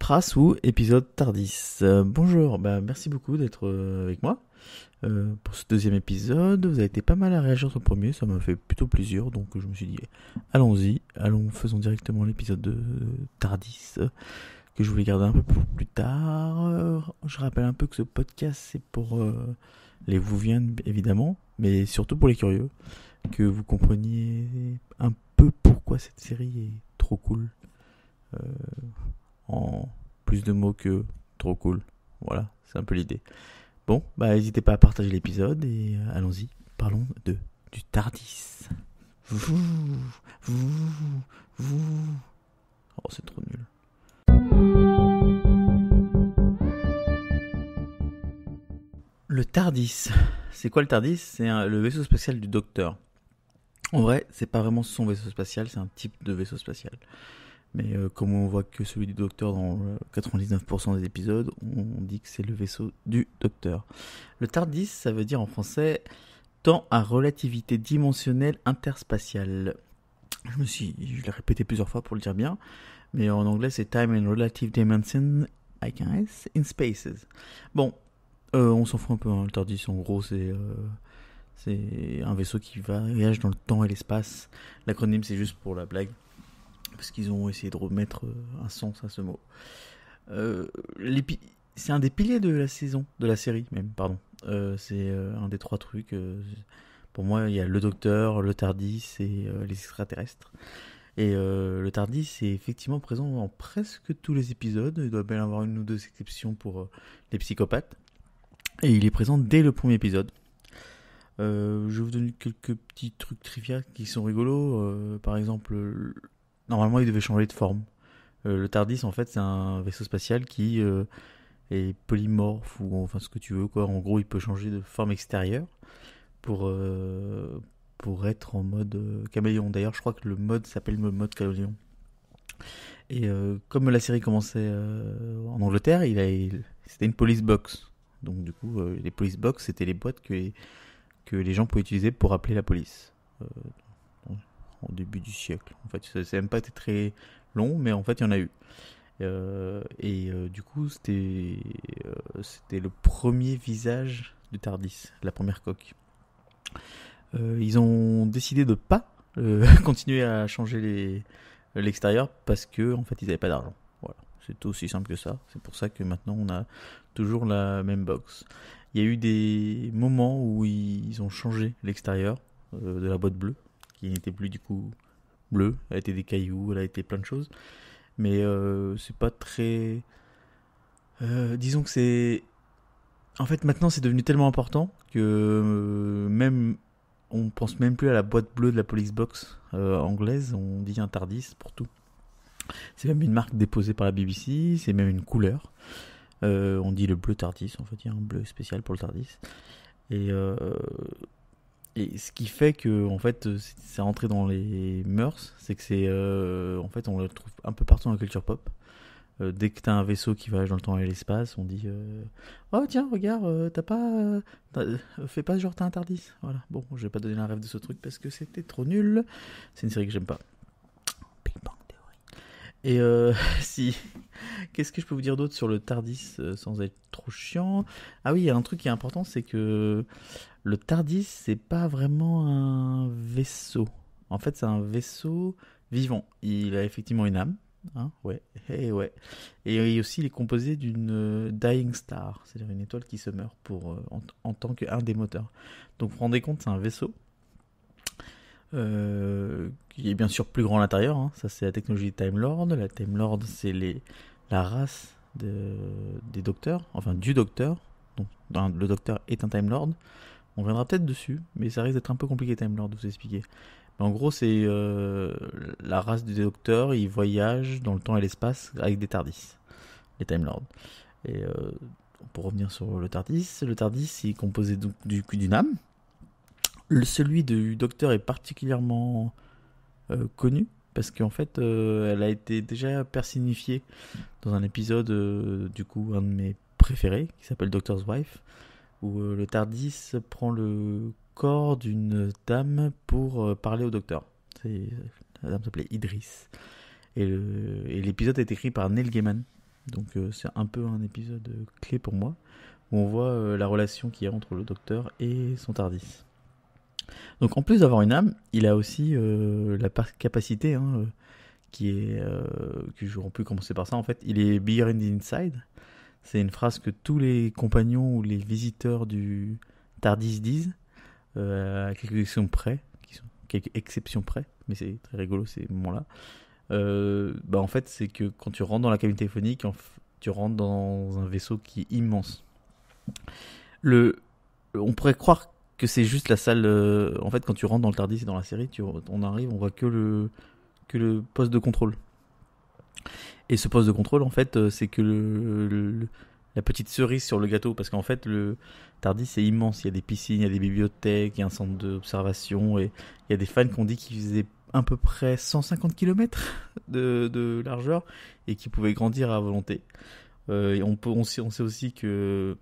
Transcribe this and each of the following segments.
Trace ou épisode Tardis. Bonjour, merci beaucoup d'être avec moi pour ce deuxième épisode. Vous avez été pas mal à réagir sur le premier, ça m'a fait plutôt plaisir, donc je me suis dit allons-y, faisons directement l'épisode de Tardis que je voulais garder un peu pour plus tard. Je rappelle un peu que ce podcast c'est pour les Whovians évidemment, mais surtout pour les curieux, que vous compreniez un peu pourquoi cette série est trop cool. En plus de mots que trop cool. Voilà, c'est un peu l'idée. Bon, n'hésitez pas à partager l'épisode et allons-y, parlons du Tardis. Oh, c'est trop nul. Le Tardis. C'est quoi le Tardis ? C'est le vaisseau spatial du Docteur. En vrai, c'est pas vraiment son vaisseau spatial, c'est un type de vaisseau spatial. Mais comme on voit que celui du Docteur dans 99% des épisodes, on dit que c'est le vaisseau du Docteur. Le TARDIS, ça veut dire en français temps à relativité dimensionnelle interspatiale. Je l'ai répété plusieurs fois pour le dire bien, mais en anglais c'est Time and Relative Dimension avec un S in Spaces. Bon, on s'en fout un peu, hein, le TARDIS en gros c'est un vaisseau qui voyage dans le temps et l'espace. L'acronyme c'est juste pour la blague, parce qu'ils ont essayé de remettre un sens à ce mot. C'est un des piliers de la série même, pardon. C'est un des trois trucs. Pour moi, il y a le Docteur, le TARDIS et les extraterrestres. Et le TARDIS est effectivement présent dans presque tous les épisodes. Il doit bien y avoir une ou deux exceptions pour les psychopathes. Et il est présent dès le premier épisode. Je vais vous donner quelques petits trucs trivia qui sont rigolos. Par exemple, normalement, il devait changer de forme. Le TARDIS, en fait, c'est un vaisseau spatial qui est polymorphe, ou enfin ce que tu veux, quoi. En gros, il peut changer de forme extérieure pour être en mode caméléon. D'ailleurs, je crois que le mode s'appelle le mode caméléon. Et comme la série commençait en Angleterre, c'était une police box. Donc, du coup, les police box, c'était les boîtes que les gens pouvaient utiliser pour appeler la police. Au début du siècle. En fait, ça n'a même pas été très long, mais en fait, il y en a eu. Du coup, c'était le premier visage du TARDIS, la première coque. Ils ont décidé de pas continuer à changer l'extérieur parce que en fait, ils n'avaient pas d'argent. Voilà, c'est aussi simple que ça. C'est pour ça que maintenant, on a toujours la même box. Il y a eu des moments où ils ont changé l'extérieur de la boîte bleue, qui n'était plus du coup bleue, elle a été des cailloux, elle a été plein de choses, mais c'est pas très disons que c'est en fait maintenant c'est devenu tellement important que même on pense même plus à la boîte bleue de la police box anglaise, on dit un TARDIS pour tout. C'est même une marque déposée par la BBC, c'est même une couleur. On dit le bleu TARDIS, en fait il y a un bleu spécial pour le TARDIS. Et ce qui fait que en fait c'est rentré dans les mœurs, c'est que c'est en fait on le trouve un peu partout dans la culture pop. Dès que t'as un vaisseau qui voyage dans le temps et l'espace, on dit oh tiens regarde, fais pas genre t'as un TARDIS. Voilà, bon je vais pas donner la rêve de ce truc parce que c'était trop nul. C'est une série que j'aime pas. Big Bang Theory. Et si qu'est-ce que je peux vous dire d'autre sur le TARDIS sans être trop chiant ? Ah oui, il y a un truc qui est important, c'est que le TARDIS, c'est pas vraiment un vaisseau. En fait, c'est un vaisseau vivant. Il a effectivement une âme. Hein, ouais. Et aussi, il est composé d'une dying star, c'est-à-dire une étoile qui se meurt en tant qu'un des moteurs. Donc, vous vous rendez compte, c'est un vaisseau qui est bien sûr plus grand à l'intérieur. Hein. Ça, c'est la technologie Time Lord. La Time Lord, c'est la race des docteurs, enfin du docteur. Donc, le docteur est un Time Lord. On reviendra peut-être dessus, mais ça risque d'être un peu compliqué Time Lord de vous expliquer. Mais en gros, c'est la race du Docteur, ils voyagent dans le temps et l'espace avec des TARDIS, les Time Lords. Et pour revenir sur le TARDIS est composé d'une âme. Celui du Docteur est particulièrement connu, parce qu'en fait, elle a été déjà personnifiée dans un épisode, du coup, un de mes préférés, qui s'appelle Doctor's Wife, où le TARDIS prend le corps d'une dame pour parler au docteur. La dame s'appelait Idris. Et l'épisode est écrit par Neil Gaiman, Donc c'est un peu un épisode clé pour moi, où on voit la relation qu'il y a entre le docteur et son TARDIS. Donc en plus d'avoir une âme, il a aussi la capacité, qui est... on peut commencer par ça en fait, il est bigger in the inside. C'est une phrase que tous les compagnons ou les visiteurs du TARDIS disent, à quelques exceptions près, mais c'est très rigolo ces moments-là. En fait, c'est que quand tu rentres dans la cabine téléphonique, tu rentres dans un vaisseau qui est immense. On pourrait croire que c'est juste la salle. En fait, quand tu rentres dans le TARDIS et dans la série, on arrive, on voit que le poste de contrôle. Et ce poste de contrôle, en fait, c'est que la petite cerise sur le gâteau, parce qu'en fait, le TARDIS c'est immense. Il y a des piscines, il y a des bibliothèques, il y a un centre d'observation, et il y a des fans qui ont dit qu'ils faisaient à peu près 150 km de largeur et qui pouvaient grandir à volonté. Et on sait aussi que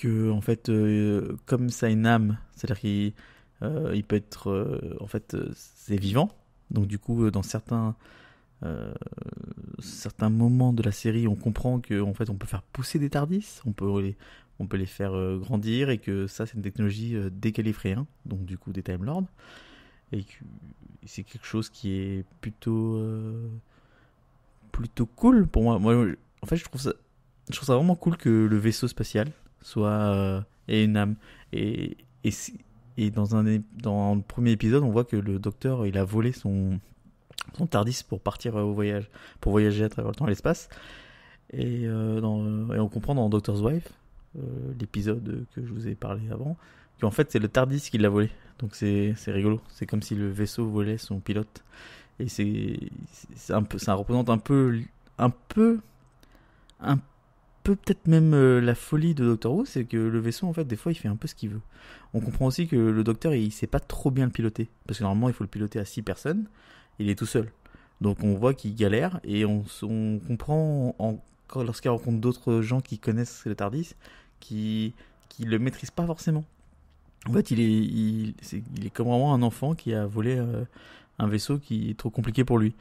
en fait, comme ça a une âme, c'est-à-dire qu'il peut être, en fait, c'est vivant. Donc du coup, dans certains moments de la série, on comprend que en fait, on peut faire pousser des TARDIS, on peut les faire grandir, et que ça, c'est une technologie décalifréen, donc du coup des Time Lords, et que c'est quelque chose qui est plutôt cool pour moi. En fait, je trouve ça vraiment cool que le vaisseau spatial soit ait une âme, et dans le premier épisode, on voit que le docteur, il a volé son TARDIS pour partir au voyage, pour voyager à travers le temps et l'espace. Et on comprend dans Doctor's Wife, l'épisode que je vous ai parlé avant, qu'en fait c'est le TARDIS qui l'a volé. Donc c'est rigolo. C'est comme si le vaisseau volait son pilote. Et ça représente un peu peut-être même la folie de Doctor Who, c'est que le vaisseau, en fait, des fois, il fait un peu ce qu'il veut. On comprend aussi que le docteur, il sait pas trop bien le piloter, parce que normalement, il faut le piloter à 6 personnes. Il est tout seul. Donc on voit qu'il galère, et on comprend lorsqu'il rencontre d'autres gens qui connaissent le TARDIS, qui le maîtrisent pas forcément. En fait, il est comme vraiment un enfant qui a volé un vaisseau qui est trop compliqué pour lui.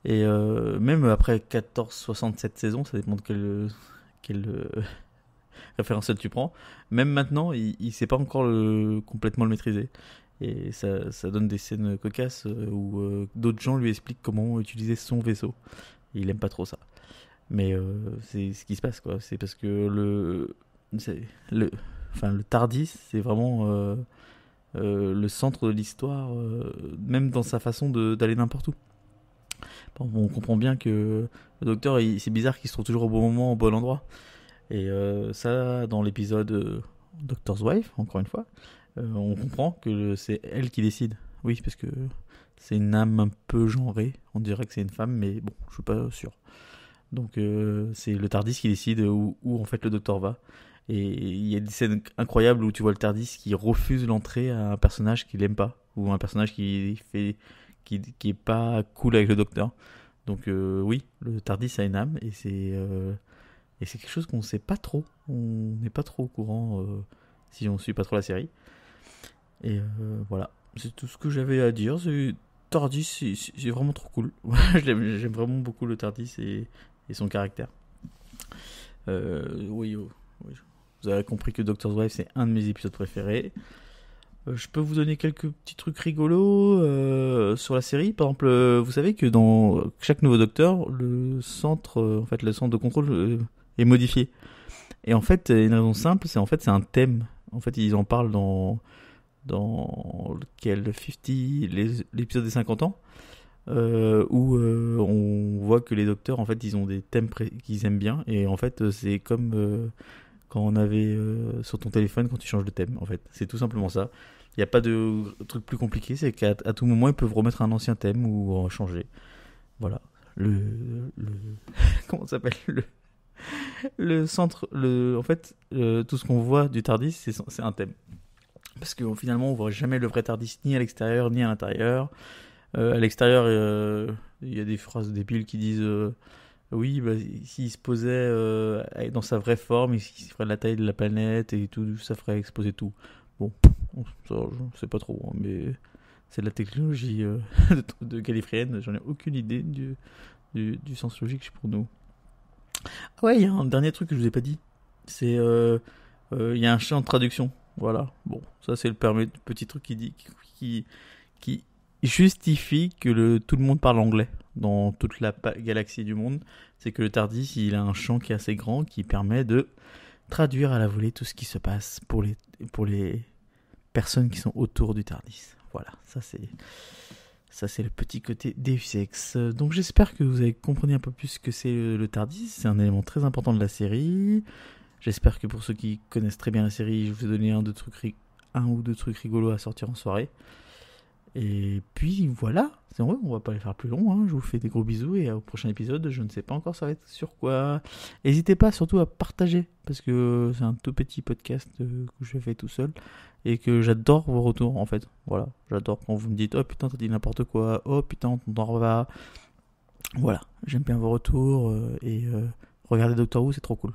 Et même après 67 saisons, ça dépend de quelle référentiel tu prends, même maintenant, il sait pas encore complètement le maîtriser. Et ça donne des scènes cocasses où d'autres gens lui expliquent comment utiliser son vaisseau. Et il aime pas trop ça. Mais c'est ce qui se passe, quoi. C'est parce que le TARDIS, c'est vraiment le centre de l'histoire, même dans sa façon d'aller n'importe où. On comprend bien que le docteur, c'est bizarre qu'il se trouve toujours au bon moment, au bon endroit. Et ça, dans l'épisode Doctor's Wife, encore une fois, on comprend que c'est elle qui décide. Oui, parce que c'est une âme un peu genrée. On dirait que c'est une femme, mais bon, je suis pas sûr. Donc c'est le TARDIS qui décide où en fait le docteur va. Et il y a des scènes incroyables où tu vois le TARDIS qui refuse l'entrée à un personnage qu'il aime pas, ou un personnage qui est pas cool avec le docteur. Donc oui, le TARDIS a une âme, et c'est quelque chose qu'on sait pas trop. On n'est pas trop au courant si on suit pas trop la série. Et voilà, c'est tout ce que j'avais à dire. TARDIS, c'est vraiment trop cool. J'aime vraiment beaucoup le TARDIS et son caractère. Oui, vous avez compris que Doctor's Wife, c'est un de mes épisodes préférés. Je peux vous donner quelques petits trucs rigolos sur la série. Par exemple, vous savez que dans chaque nouveau docteur, le centre de contrôle est modifié. Et en fait, une raison simple, c'est un thème. En fait, ils en parlent dans l'épisode des 50 ans, où on voit que les docteurs, en fait, ils ont des thèmes qu'ils aiment bien. Et en fait, c'est comme quand on avait sur ton téléphone quand tu changes de thème. En fait, c'est tout simplement ça. Il n'y a pas de truc plus compliqué, c'est qu'à tout moment ils peuvent remettre un ancien thème ou en changer. Voilà. Comment ça s'appelle, le centre, en fait, tout ce qu'on voit du TARDIS, c'est un thème. Parce que finalement, on voit jamais le vrai TARDIS ni à l'extérieur ni à l'intérieur. À l'extérieur, il y a des phrases débiles qui disent oui, s'il se posait dans sa vraie forme, il ferait la taille de la planète et tout, ça ferait exploser tout. Bon, ça, je sais pas trop, mais c'est de la technologie de Gallifreyan, j'en ai aucune idée du sens logique pour nous. Ah ouais, il y a un dernier truc que je vous ai pas dit. C'est il y a un champ de traduction. Voilà. Bon, ça c'est le petit truc qui justifie que tout le monde parle anglais dans toute la galaxie du monde. C'est que le TARDIS, il a un champ qui est assez grand qui permet de traduire à la volée tout ce qui se passe pour les personnes qui sont autour du TARDIS. Voilà, ça c'est le petit côté Deus Ex. Donc j'espère que vous avez compris un peu plus ce que c'est le TARDIS. C'est un élément très important de la série. J'espère que pour ceux qui connaissent très bien la série, je vous ai donné un ou deux trucs rigolos à sortir en soirée. Et puis voilà, c'est vrai, on va pas les faire plus long, hein. Je vous fais des gros bisous et au prochain épisode, je ne sais pas encore ça va être sur quoi. N'hésitez pas surtout à partager, parce que c'est un tout petit podcast que je fais tout seul et que j'adore vos retours en fait. Voilà, j'adore quand vous me dites oh putain t'as dit n'importe quoi, oh putain on t'en va. Voilà, j'aime bien vos retours et regardez Doctor Who, c'est trop cool.